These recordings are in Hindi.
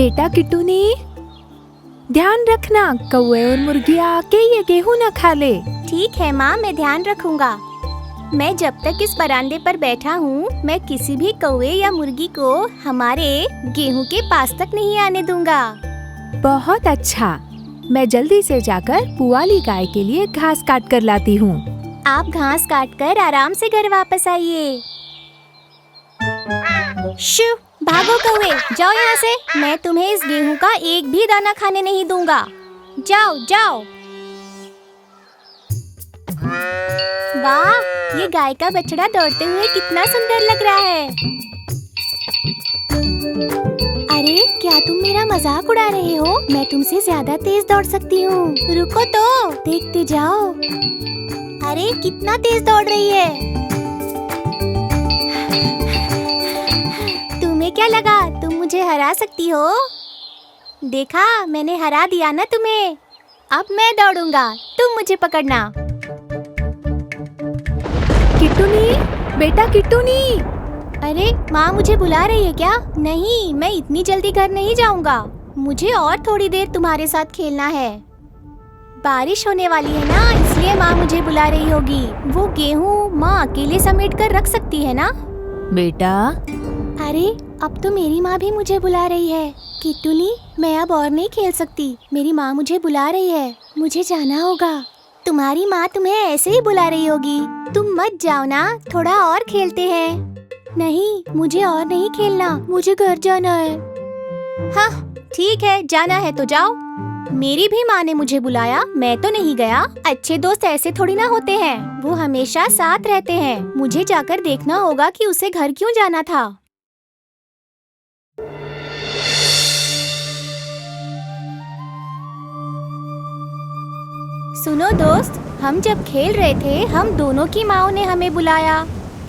बेटा किट्टूनी, ध्यान रखना कौवे और मुर्गियाँ आके ये गेहूं न खा ले। ठीक है माँ, मैं ध्यान रखूंगा। मैं जब तक इस बरामदे पर बैठा हूँ, मैं किसी भी कौवे या मुर्गी को हमारे गेहूं के पास तक नहीं आने दूंगा। बहुत अच्छा, मैं जल्दी से जाकर पुआली गाय के लिए घास काट कर लाती हूँ। आप घास काट कर आराम से घर वापस आइए। शू, भागो कौवे, जाओ यहाँ से। मैं तुम्हें इस गेहूं का एक भी दाना खाने नहीं दूंगा। जाओ जाओ। वाह, ये गाय का बछड़ा दौड़ते हुए कितना सुंदर लग रहा है। अरे क्या तुम मेरा मजाक उड़ा रहे हो? मैं तुमसे ज्यादा तेज दौड़ सकती हूँ। रुको तो, देखते जाओ। अरे कितना तेज दौड़ रही है। तुम्हें क्या लगा तुम मुझे हरा सकती हो? देखा, मैंने हरा दिया ना तुम्हें। अब मैं दौड़ूंगा, तुम मुझे पकड़ना। किट्टूनी, बेटा किट्टूनी। अरे माँ मुझे बुला रही है क्या? नहीं, मैं इतनी जल्दी घर नहीं जाऊंगा। मुझे और थोड़ी देर तुम्हारे साथ खेलना है। बारिश होने वाली है ना, इसलिए माँ मुझे बुला रही होगी। वो गेहूँ माँ अकेले समेट कर रख सकती है ना? बेटा, अरे अब तो मेरी माँ भी मुझे बुला रही है। किट्टूनी, मैं अब और नहीं खेल सकती। मेरी माँ मुझे बुला रही है, मुझे जाना होगा। तुम्हारी माँ तुम्हें ऐसे ही बुला रही होगी। तुम मत जाओ ना, थोड़ा और खेलते हैं। नहीं, मुझे और नहीं खेलना, मुझे घर जाना है। हाँ ठीक है, जाना है तो जाओ। मेरी भी माँ ने मुझे बुलाया, मैं तो नहीं गया। अच्छे दोस्त ऐसे थोड़ी ना होते हैं, वो हमेशा साथ रहते हैं। मुझे जाकर देखना होगा कि उसे घर क्यों जाना था। सुनो दोस्त, हम जब खेल रहे थे, हम दोनों की माँओं ने हमें बुलाया।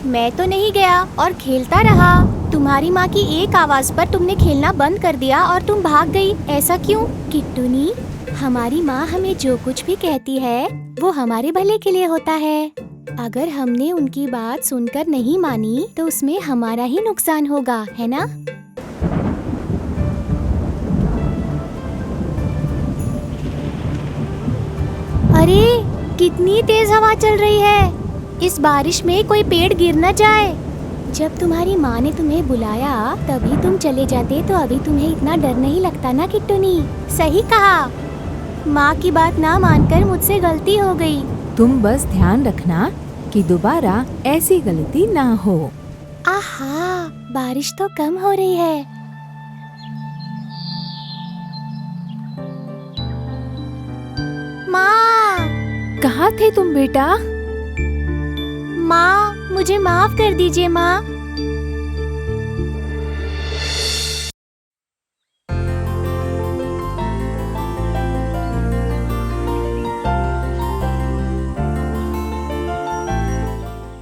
मैं तो नहीं गया और खेलता रहा। तुम्हारी माँ की एक आवाज पर तुमने खेलना बंद कर दिया और तुम भाग गई। ऐसा क्यों? किट्टूनी, हमारी माँ हमें जो कुछ भी कहती है वो हमारे भले के लिए होता है। अगर हमने उनकी बात सुनकर नहीं मानी तो उसमें हमारा ही नुकसान होगा, है ना? अरे कितनी तेज हवा चल रही है। इस बारिश में कोई पेड़ गिर न जाए। जब तुम्हारी माँ ने तुम्हें बुलाया तभी तुम चले जाते तो अभी तुम्हें इतना डर नहीं लगता ना किट्टूनी। सही कहा, माँ की बात ना मानकर मुझसे गलती हो गई। तुम बस ध्यान रखना कि दोबारा ऐसी गलती ना हो। आहा, बारिश तो कम हो रही है। माँ! कहाँ थे तुम बेटा? माँ, मुझे माफ कर दीजिए माँ।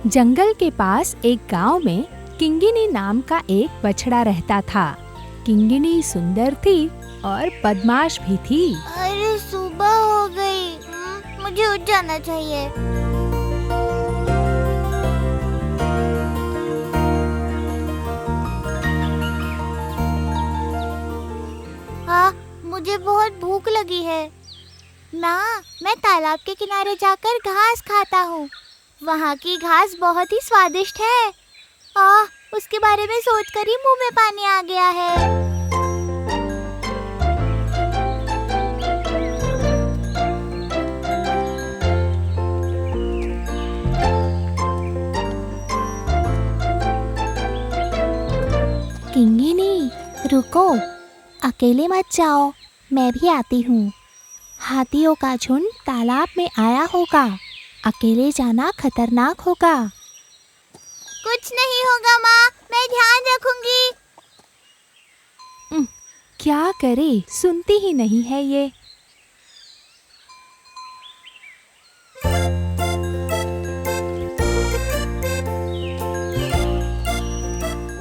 जंगल के पास एक गांव में किंगिनी नाम का एक बछड़ा रहता था। किंगिनी सुंदर थी और बदमाश भी थी। अरे सुबह हो गई, मुझे उठ जाना चाहिए। मुझे बहुत भूख लगी है। माँ, मैं तालाब के किनारे जाकर घास खाता हूँ। वहाँ की घास बहुत ही स्वादिष्ट है। उसके बारे में सोचकर ही मुंह में पानी आ गया है। किंगिनी, रुको, अकेले मत जाओ, मैं भी आती हूँ। हाथियों का झुंड तालाब में आया होगा, अकेले जाना खतरनाक होगा। कुछ नहीं होगा माँ, मैं ध्यान रखूंगी। क्या करे, सुनती ही नहीं है ये।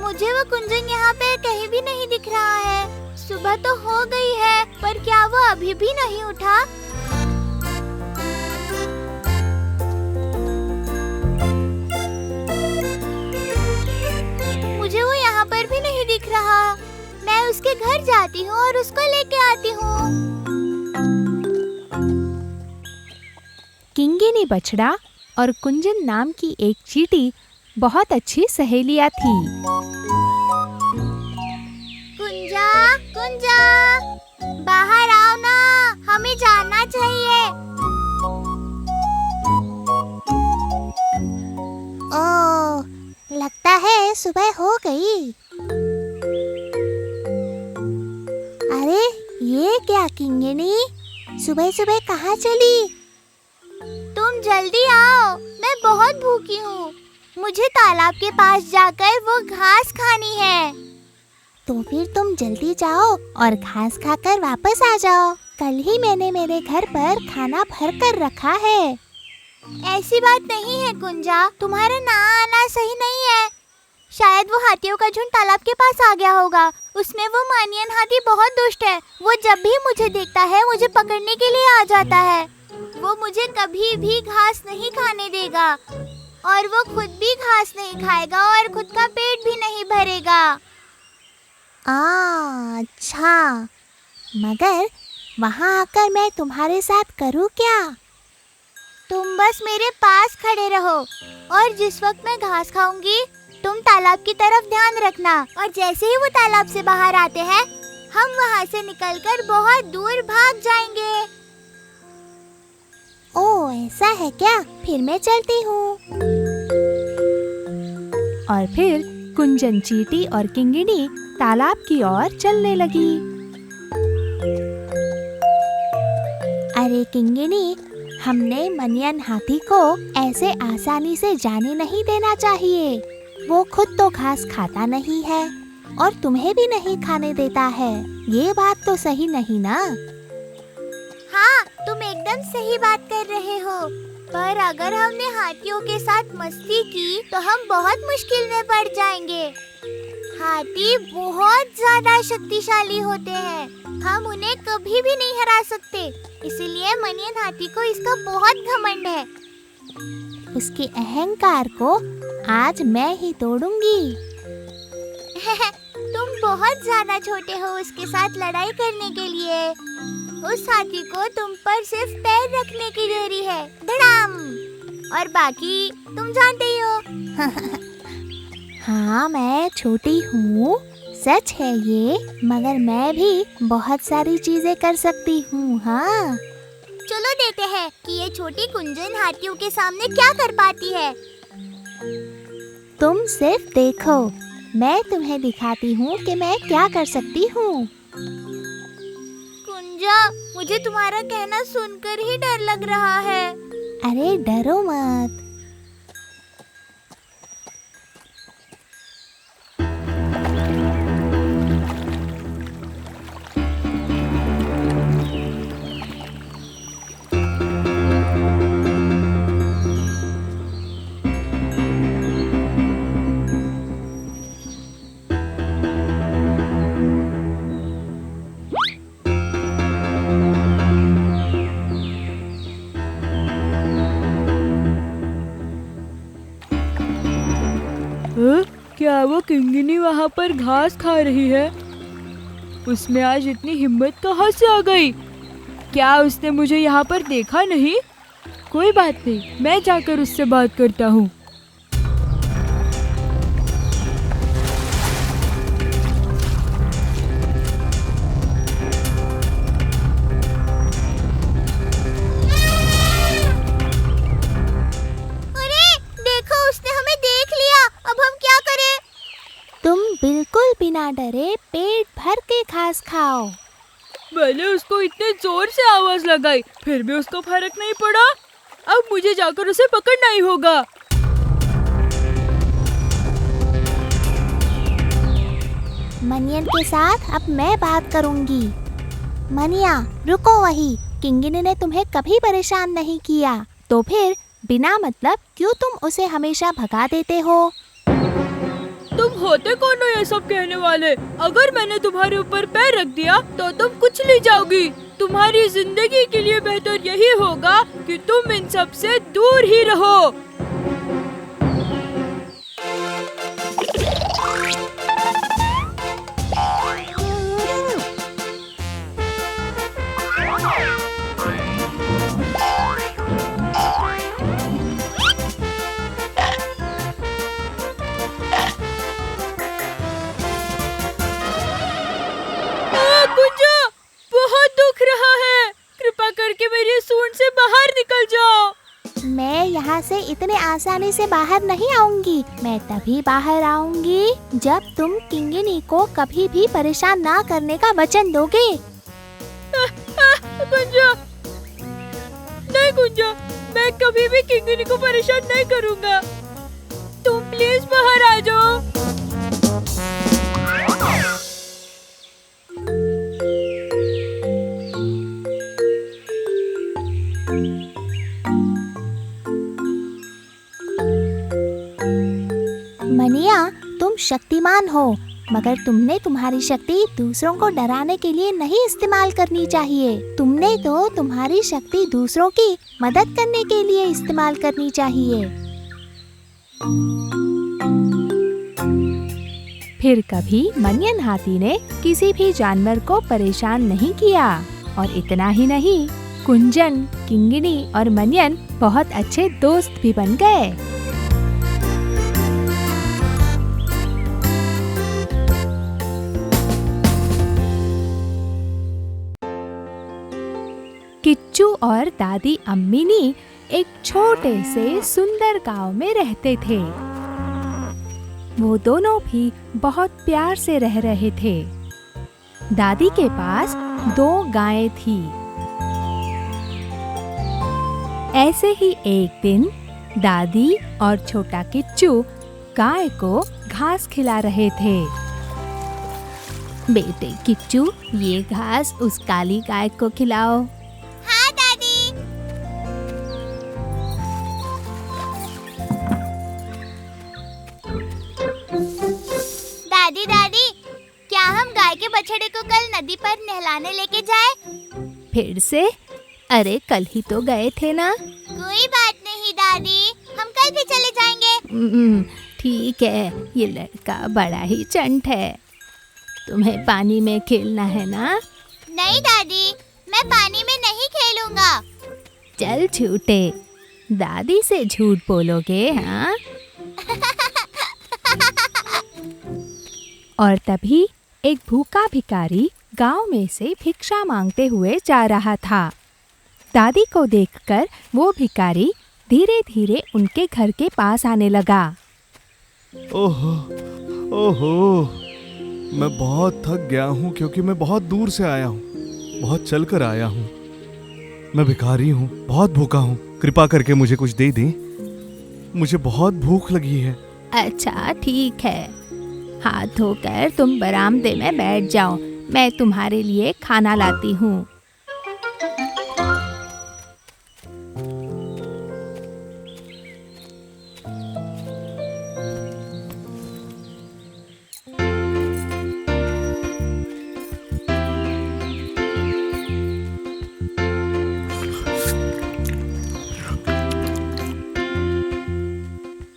मुझे वो कुंजन यहाँ पे कहीं भी नहीं दिख रहा है। सुबह तो हो गई है, पर क्या वो अभी भी नहीं उठा? मुझे वो यहाँ पर भी नहीं दिख रहा। मैं उसके घर जाती हूँ और उसको लेके आती हूँ। किंगिनी बछड़ा और कुंजन नाम की एक चींटी बहुत अच्छी सहेलियां थी। कुंजा, कुंजा, बाहर आओ ना, हमें जाना चाहिए। ओह, लगता है सुबह हो गई। अरे ये क्या किंगिनी, सुबह सुबह कहाँ चली? तुम जल्दी आओ, मैं बहुत भूखी हूँ। मुझे तालाब के पास जाकर वो घास खानी है। तो फिर तुम जल्दी जाओ और घास खाकर वापस आ जाओ। कल ही मैंने मेरे घर पर खाना भर कर रखा है। ऐसी बात नहीं है कुंजा, तुम्हारा ना आना सही नहीं है। शायद वो हाथियों का झुंड तालाब के पास आ गया होगा। उसमें वो मानियन हाथी बहुत दुष्ट है। वो जब भी मुझे देखता है मुझे पकड़ने के लिए आ जाता है। वो मुझे कभी भी घास नहीं खाने देगा और वो खुद भी घास नहीं खाएगा और खुद का पेट भी नहीं भरेगा। अच्छा, मगर वहाँ आकर मैं तुम्हारे साथ करूँ क्या? तुम बस मेरे पास खड़े रहो और जिस वक्त मैं घास खाऊंगी तुम तालाब की तरफ ध्यान रखना, और जैसे ही वो तालाब से बाहर आते हैं हम वहाँ से निकलकर बहुत दूर भाग जाएंगे। ओह, ऐसा है क्या? फिर मैं चलती हूँ। और फिर कुंजन, चींटी और किंगिनी तालाब की ओर चलने लगी। अरे किंगिनी, हमने मनियन हाथी को ऐसे आसानी से जाने नहीं देना चाहिए। वो खुद तो घास खाता नहीं है और तुम्हें भी नहीं खाने देता है। ये बात तो सही नहीं ना? हाँ, तुम एकदम सही बात कर रहे हो। पर अगर हमने हाथियों के साथ मस्ती की तो हम बहुत मुश्किल में पड़ जाएंगे। हाथी बहुत ज्यादा शक्तिशाली होते हैं, हम उन्हें कभी भी नहीं हरा सकते। इसलिए मनियन हाथी को इसका बहुत घमंड है। उसके अहंकार को आज मैं ही तोड़ूंगी। तुम बहुत ज्यादा छोटे हो उसके साथ लड़ाई करने के लिए। उस हाथी को तुम पर सिर्फ पैर रखने की देरी है। धड़ाम! और बाकी तुम जानते ही हो। हाँ, मैं छोटी हूँ, सच है ये, मगर मैं भी बहुत सारी चीजें कर सकती हूँ। हाँ, चलो देखते हैं कि ये छोटी कुंजन हाथियों के सामने क्या कर पाती है। तुम सिर्फ देखो, मैं तुम्हें दिखाती हूँ कि मैं क्या कर सकती हूँ। कुंजा, मुझे तुम्हारा कहना सुनकर ही डर लग रहा है। अरे डरो मत। क्या वो किंगिनी वहाँ पर घास खा रही है? उसमें आज इतनी हिम्मत कहाँ से आ गई? क्या उसने मुझे यहाँ पर देखा नहीं? कोई बात नहीं, मैं जाकर उससे बात करता हूँ। बिल्कुल बिना डरे पेट भर के घास खाओ। मैंने उसको इतने जोर से आवाज लगाई, फिर भी उसको फर्क नहीं पड़ा। अब मुझे जाकर उसे पकड़ना ही होगा। मनियन के साथ अब मैं बात करूंगी। मनिया, रुको वही। किंगिनी ने तुम्हें कभी परेशान नहीं किया, तो फिर बिना मतलब क्यों तुम उसे हमेशा भगा देते हो? तुम होते कौन हो ये सब कहने वाले? अगर मैंने तुम्हारे ऊपर पैर रख दिया तो तुम कुछ नहीं जाओगी। तुम्हारी जिंदगी के लिए बेहतर यही होगा कि तुम इन सब से दूर ही रहो। यहाँ से इतने आसानी से बाहर नहीं आऊंगी। मैं तभी बाहर आऊंगी जब तुम किंगिनी को कभी भी परेशान ना करने का वचन दोगे। गुंजा, नहीं गुंजा, मैं कभी भी किंगिनी को परेशान नहीं करूँगा। तुम प्लीज बाहर आ जाओ। मनिया, तुम शक्तिमान हो, मगर तुमने तुम्हारी शक्ति दूसरों को डराने के लिए नहीं इस्तेमाल करनी चाहिए। तुमने तो तुम्हारी शक्ति दूसरों की मदद करने के लिए इस्तेमाल करनी चाहिए। फिर कभी मनियन हाथी ने किसी भी जानवर को परेशान नहीं किया। और इतना ही नहीं, कुंजन, किंगिनी और मनियन बहुत अच्छे दोस्त भी बन गए। किच्चू और दादी अम्मिनी एक छोटे से सुंदर गांव में रहते थे। वो दोनों भी बहुत प्यार से रह रहे थे। दादी के पास 2 गायें थी। ऐसे ही एक दिन दादी और छोटा किच्चू गाय को घास खिला रहे थे। बेटे किच्चू, ये घास उस काली गाय को खिलाओ। हाँ दादी। दादी दादी, क्या हम गाय के बछड़े को कल नदी पर नहलाने लेके जाए? फिर से? अरे कल ही तो गए थे ना। कोई बात नहीं दादी, हम कल भी चले जाएंगे। ठीक है, ये लड़का बड़ा ही चंट है। तुम्हें पानी में खेलना है ना? नहीं दादी, मैं पानी में नहीं खेलूंगा। चल झूठे, दादी से झूठ बोलोगे हाँ? और तभी एक भूखा भिखारी गांव में से भिक्षा मांगते हुए जा रहा था। दादी को देखकर वो भिखारी धीरे धीरे उनके घर के पास आने लगा। ओहो, ओहो, मैं बहुत थक गया हूँ क्योंकि मैं बहुत दूर से आया हूँ, बहुत चलकर आया हूँ। मैं भिखारी हूँ, बहुत भूखा हूँ, कृपा करके मुझे कुछ दे दें। मुझे बहुत भूख लगी है। अच्छा ठीक है, हाथ धोकर तुम बरामदे में बैठ जाओ, मैं तुम्हारे लिए खाना लाती हूँ।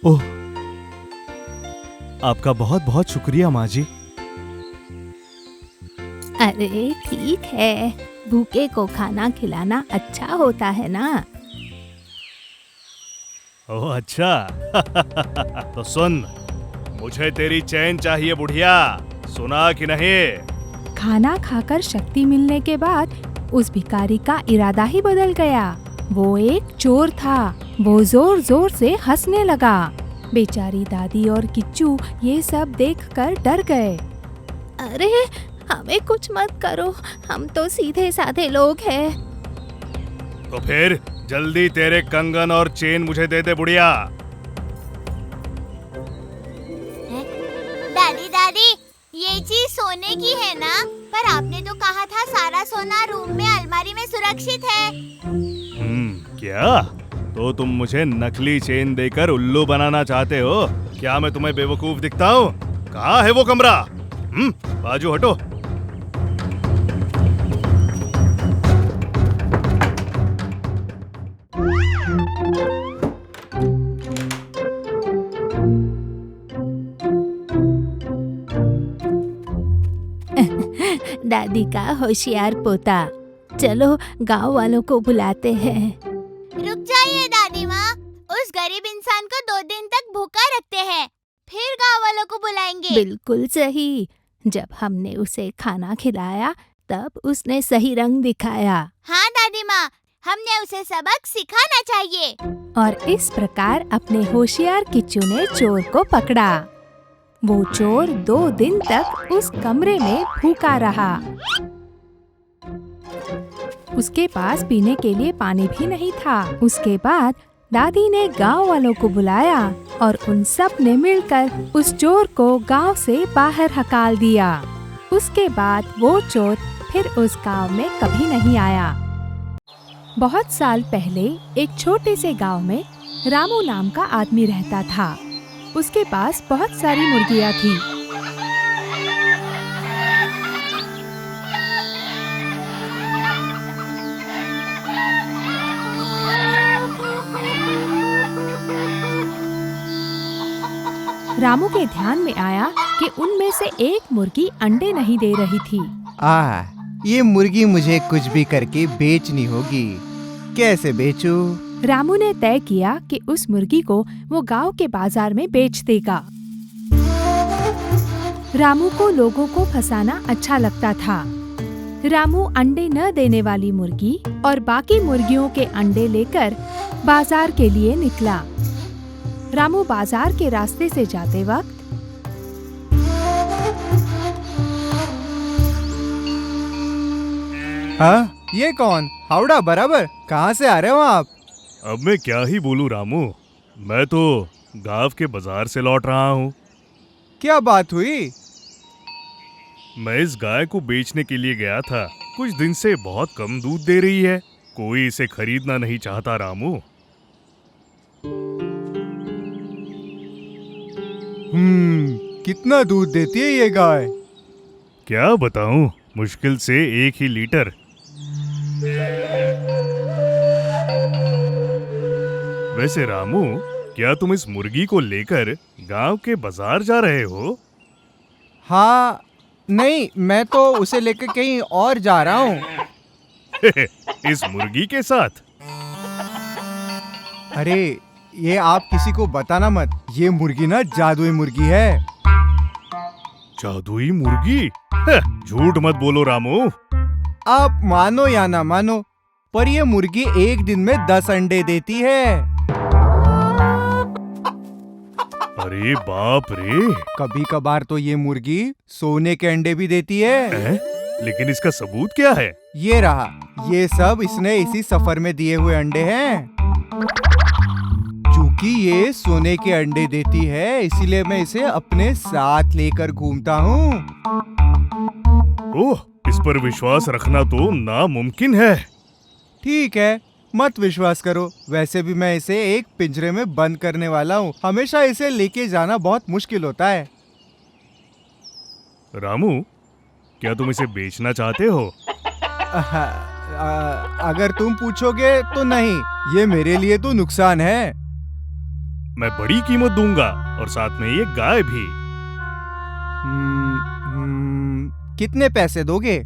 ओह, आपका बहुत बहुत शुक्रिया माँ जी। अरे ठीक है, भूखे को खाना खिलाना अच्छा होता है ना। ओह अच्छा। तो सुन, मुझे तेरी चैन चाहिए बुढ़िया, सुना कि नहीं? खाना खाकर शक्ति मिलने के बाद उस भिखारी का इरादा ही बदल गया। वो एक चोर था। वो जोर जोर से हंसने लगा। बेचारी दादी और किच्चू ये सब देखकर डर गए। अरे हमें कुछ मत करो, हम तो सीधे साधे लोग हैं। तो फिर जल्दी तेरे कंगन और चेन मुझे दे दे बुढ़िया। दादी दादी, ये चीज सोने की है ना? पर आपने तो कहा था सारा सोना रूम में अलमारी में सुरक्षित है। क्या? तो तुम मुझे नकली चेन देकर उल्लू बनाना चाहते हो? क्या मैं तुम्हें बेवकूफ दिखता हूँ? कहाँ है वो कमरा? बाजू हटो। दादी का होशियार पोता। चलो गांव वालों को बुलाते हैं। रुक जाइए दादी माँ, उस गरीब इंसान को 2 दिन तक भूखा रखते हैं, फिर गाँव वालों को बुलाएंगे। बिल्कुल सही। जब हमने उसे खाना खिलाया तब उसने सही रंग दिखाया। हाँ दादी माँ, हमने उसे सबक सिखाना चाहिए। और इस प्रकार अपने होशियार किच्चू ने चोर को पकड़ा। वो चोर 2 दिन तक उस कमरे में भूखा रहा। उसके पास पीने के लिए पानी भी नहीं था। उसके बाद दादी ने गांव वालों को बुलाया और उन सब ने मिलकर उस चोर को गांव से बाहर हकाल दिया। उसके बाद वो चोर फिर उस गांव में कभी नहीं आया। बहुत साल पहले एक छोटे से गांव में रामू नाम का आदमी रहता था। उसके पास बहुत सारी मुर्गियां थी। रामू के ध्यान में आया कि उनमें से एक मुर्गी अंडे नहीं दे रही थी। ये मुर्गी मुझे कुछ भी करके बेचनी होगी। कैसे बेचूं? रामू ने तय किया कि उस मुर्गी को वो गांव के बाजार में बेच देगा। रामू को लोगों को फंसाना अच्छा लगता था। रामू अंडे न देने वाली मुर्गी और बाकी मुर्गियों के अंडे लेकर बाजार के लिए निकला। रामू बाजार के रास्ते से जाते वक्त हाँ, ये कौन? हावड़ा बराबर, कहाँ से आ रहे हो आप? अब मैं क्या ही बोलूं रामू, मैं तो गांव के बाजार से लौट रहा हूँ। क्या बात हुई? मैं इस गाय को बेचने के लिए गया था। कुछ दिन से बहुत कम दूध दे रही है। कोई इसे खरीदना नहीं चाहता रामू। कितना दूध देती है ये गाय? क्या बताऊं, मुश्किल से 1 ही लीटर। वैसे रामू, क्या तुम इस मुर्गी को लेकर गांव के बाजार जा रहे हो? हाँ, नहीं, मैं तो उसे लेकर कहीं और जा रहा हूँ। इस मुर्गी के साथ? अरे, ये आप किसी को बताना मत। ये मुर्गी ना जादुई मुर्गी है। जादुई मुर्गी? झूठ मत बोलो रामू। आप मानो या ना मानो, पर ये मुर्गी एक दिन में 10 अंडे देती है। अरे बाप रे! कभी कभार तो ये मुर्गी सोने के अंडे भी देती है। लेकिन इसका सबूत क्या है? ये रहा, ये सब इसने इसी सफर में दिए हुए अंडे हैं। चूंकि ये सोने के अंडे देती है, इसीलिए मैं इसे अपने साथ लेकर घूमता हूँ। ओह, इस पर विश्वास रखना तो नामुमकिन है। ठीक है, मत विश्वास करो। वैसे भी मैं इसे एक पिंजरे में बंद करने वाला हूँ। हमेशा इसे लेके जाना बहुत मुश्किल होता है। रामू, क्या तुम इसे बेचना चाहते हो? अगर तुम पूछोगे तो नहीं, ये मेरे लिए तो नुकसान है। मैं बड़ी कीमत दूंगा और साथ में ये गाय भी। कितने पैसे दोगे?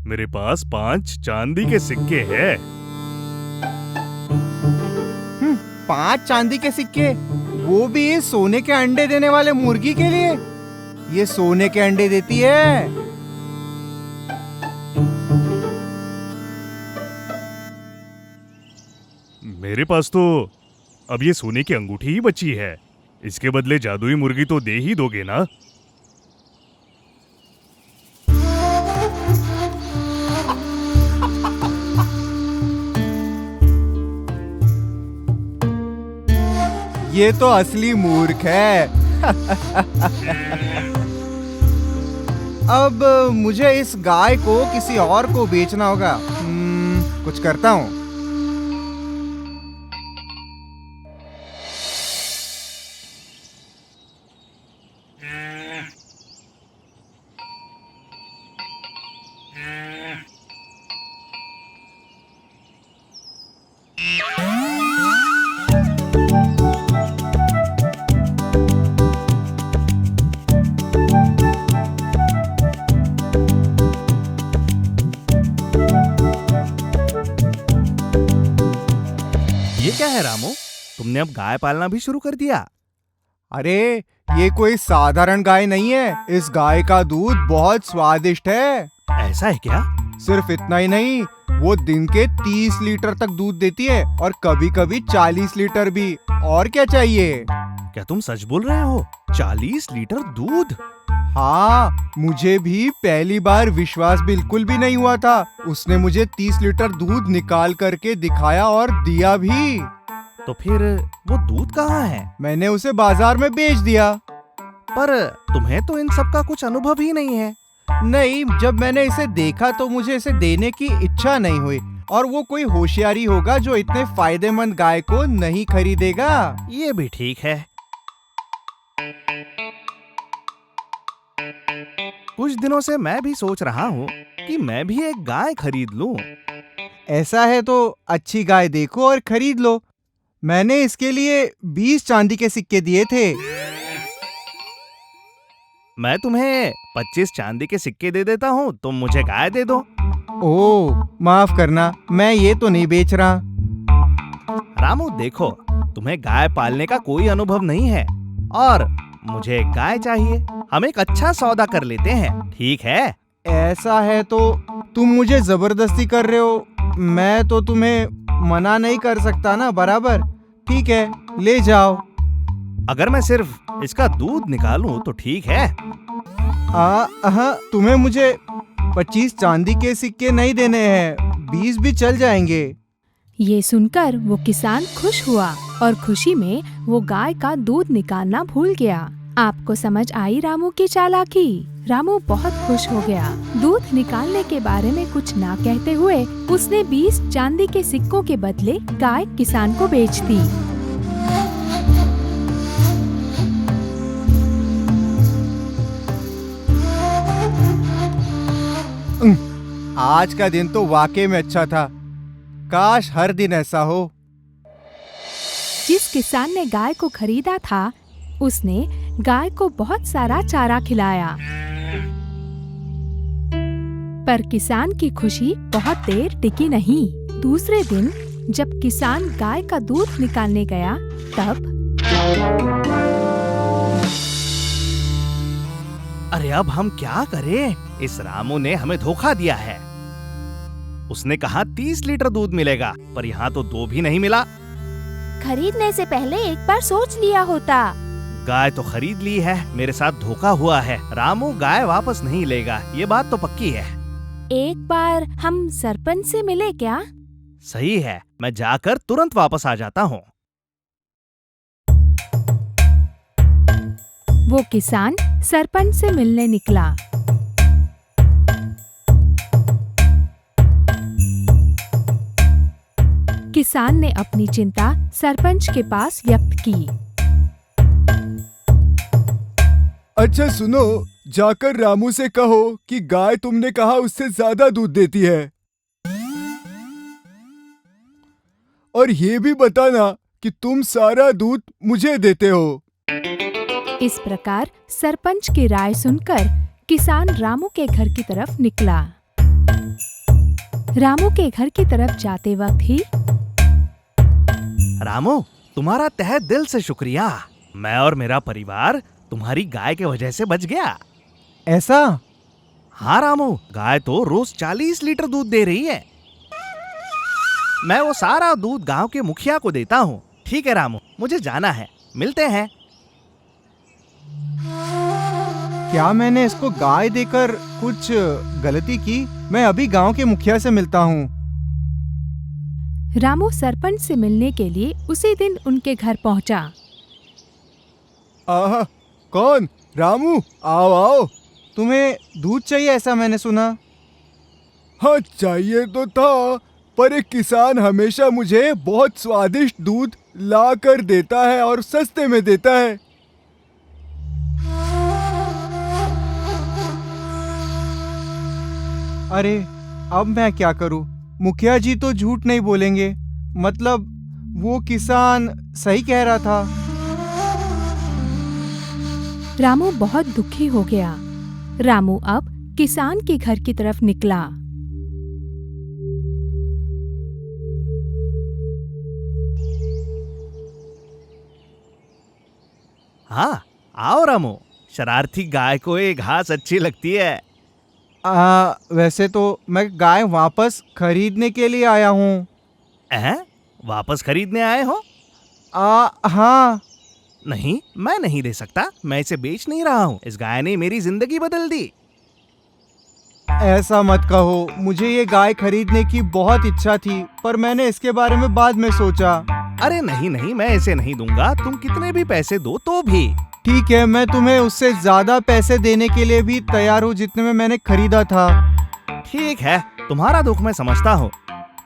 मेरे पास 5 चांदी के सिक्के हैं। 5 चांदी के सिक्के? वो भी ये सोने के अंडे देने वाले मुर्गी के लिए? ये सोने के अंडे देती है। मेरे पास तो अब ये सोने की अंगूठी ही बची है। इसके बदले जादुई मुर्गी तो दे ही दोगे ना? ये तो असली मूर्ख है। अब मुझे इस गाय को किसी और को बेचना होगा। कुछ करता हूँ। ये क्या है रामू, तुमने अब गाय पालना भी शुरू कर दिया? अरे, ये कोई साधारण गाय नहीं है। इस गाय का दूध बहुत स्वादिष्ट है। ऐसा है क्या? सिर्फ इतना ही नहीं, वो दिन के 30 लीटर तक दूध देती है और कभी कभी 40 लीटर भी। और क्या चाहिए? क्या तुम सच बोल रहे हो? 40 लीटर दूध? हाँ, मुझे भी पहली बार विश्वास बिल्कुल भी नहीं हुआ था। उसने मुझे 30 लीटर दूध निकाल करके दिखाया और दिया भी। तो फिर वो दूध कहाँ है? मैंने उसे बाजार में बेच दिया। पर तुम्हें तो इन सब का कुछ अनुभव ही नहीं है। नहीं, जब मैंने इसे देखा तो मुझे इसे देने की इच्छा नहीं हुई। और वो कोई होशियारी होगा जो इतने फायदेमंद गाय को नहीं खरीदेगा। ये भी ठीक है। कुछ दिनों से मैं भी सोच रहा हूँ कि मैं भी एक गाय खरीद लूं। ऐसा है तो अच्छी गाय देखो और खरीद लो। मैंने इसके लिए 20 चांदी के सिक्के दिए थे। मैं तुम्हें 25 चांदी के सिक्के दे देता हूँ, तुम मुझे गाय दे दो। ओह, माफ करना, मैं ये तो नहीं बेच रहा। रामू देखो, तुम्हें गाय पालने का कोई अनुभव नहीं है और मुझे एक गाय चाहिए। हम एक अच्छा सौदा कर लेते हैं, ठीक है? ऐसा है तो तुम मुझे जबरदस्ती कर रहे हो। मैं तो तुम्हें मना नहीं कर सकता ना, बराबर? ठीक है, ले जाओ। अगर मैं सिर्फ इसका दूध निकालूं तो ठीक है। तुम्हें मुझे 25 चांदी के सिक्के नहीं देने हैं, 20 भी चल जाएंगे। ये सुनकर वो किसान खुश हुआ और खुशी में वो गाय का दूध निकालना भूल गया। आपको समझ आई रामू की चालाकी? रामू बहुत खुश हो गया। दूध निकालने के बारे में कुछ ना कहते हुए उसने 20 चांदी के सिक्कों के बदले गाय किसान को बेच दी। आज का दिन तो वाकई में अच्छा था। काश हर दिन ऐसा हो। जिस किसान ने गाय को खरीदा था उसने गाय को बहुत सारा चारा खिलाया। पर किसान की खुशी बहुत देर टिकी नहीं। दूसरे दिन जब किसान गाय का दूध निकालने गया तब अरे अब हम क्या करें? इस रामू ने हमें धोखा दिया है। उसने कहा 30 लीटर दूध मिलेगा, पर यहाँ तो 2 भी नहीं मिला। खरीदने से पहले एक बार सोच लिया होता। गाय तो खरीद ली है, मेरे साथ धोखा हुआ है। रामू गाय वापस नहीं लेगा, ये बात तो पक्की है। एक बार हम सरपंच से मिले क्या? सही है, मैं जाकर तुरंत वापस आ जाता हूँ। वो किसान सरपंच से मिलने निकला। किसान ने अपनी चिंता सरपंच के पास व्यक्त की। अच्छा सुनो, जाकर रामू से कहो कि गाय तुमने कहा उससे ज्यादा दूध देती है। और ये भी बताना कि तुम सारा दूध मुझे देते हो। इस प्रकार सरपंच की राय सुनकर किसान रामू के घर की तरफ निकला। रामू के घर की तरफ जाते वक्त ही रामू, तुम्हारा तहे दिल से शुक्रिया। मैं और मेरा परिवार तुम्हारी गाय के वजह से बच गया। ऐसा? हाँ रामू, गाय तो रोज 40 लीटर दूध दे रही है। मैं वो सारा दूध गांव के मुखिया को देता हूँ। ठीक है रामू, मुझे जाना है, मिलते हैं। क्या मैंने इसको गाय देकर कुछ गलती की? मैं अभी गांव के मुखिया से मिलता हूँ। रामू सरपंच से मिलने के लिए उसी दिन उनके घर पहुंचा। आहा, कौन? रामू, आओ आओ। तुम्हें दूध चाहिए ऐसा मैंने सुना। हाँ, चाहिए तो था, पर एक किसान हमेशा मुझे बहुत स्वादिष्ट दूध ला कर देता है और सस्ते में देता है। अरे अब मैं क्या करूं? मुखिया जी तो झूठ नहीं बोलेंगे। मतलब वो किसान सही कह रहा था। रामू बहुत दुखी हो गया। रामू अब किसान के घर की तरफ निकला। हाँ, आओ रामू, शरारती गाय को ये घास अच्छी लगती है। वैसे तो मैं गाय वापस खरीदने के लिए आया हूँ। वापस खरीदने आए हो? हाँ। नहीं, मैं नहीं दे सकता। मैं इसे बेच नहीं रहा हूँ। इस गाय ने मेरी जिंदगी बदल दी। ऐसा मत कहो, मुझे ये गाय खरीदने की बहुत इच्छा थी, पर मैंने इसके बारे में बाद में सोचा। अरे नहीं नहीं, मैं इसे नहीं दूंगा। तुम कितने भी पैसे दो तो भी। ठीक है, मैं तुम्हें उससे ज्यादा पैसे देने के लिए भी तैयार हूँ जितने में मैंने खरीदा था। ठीक है, तुम्हारा दुख मैं समझता हूँ।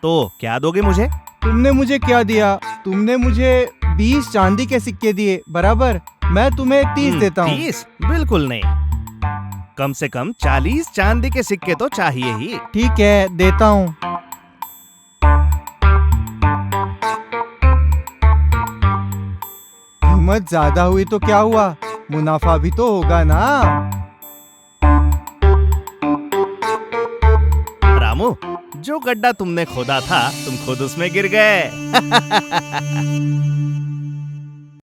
तो क्या दोगे मुझे? तुमने मुझे क्या दिया? तुमने मुझे 20 चांदी के सिक्के दिए, बराबर। मैं तुम्हें 30 देता हूँ। 30? बिल्कुल नहीं। कम से कम 40 चांदी के सिक्के तो चाहिए ही। ठीक है, देता हूँ। कीमत ज्यादा हुई तो क्या हुआ, मुनाफा भी तो होगा ना। रामू, जो गड्ढा तुमने खोदा था, तुम खुद उसमें गिर गए।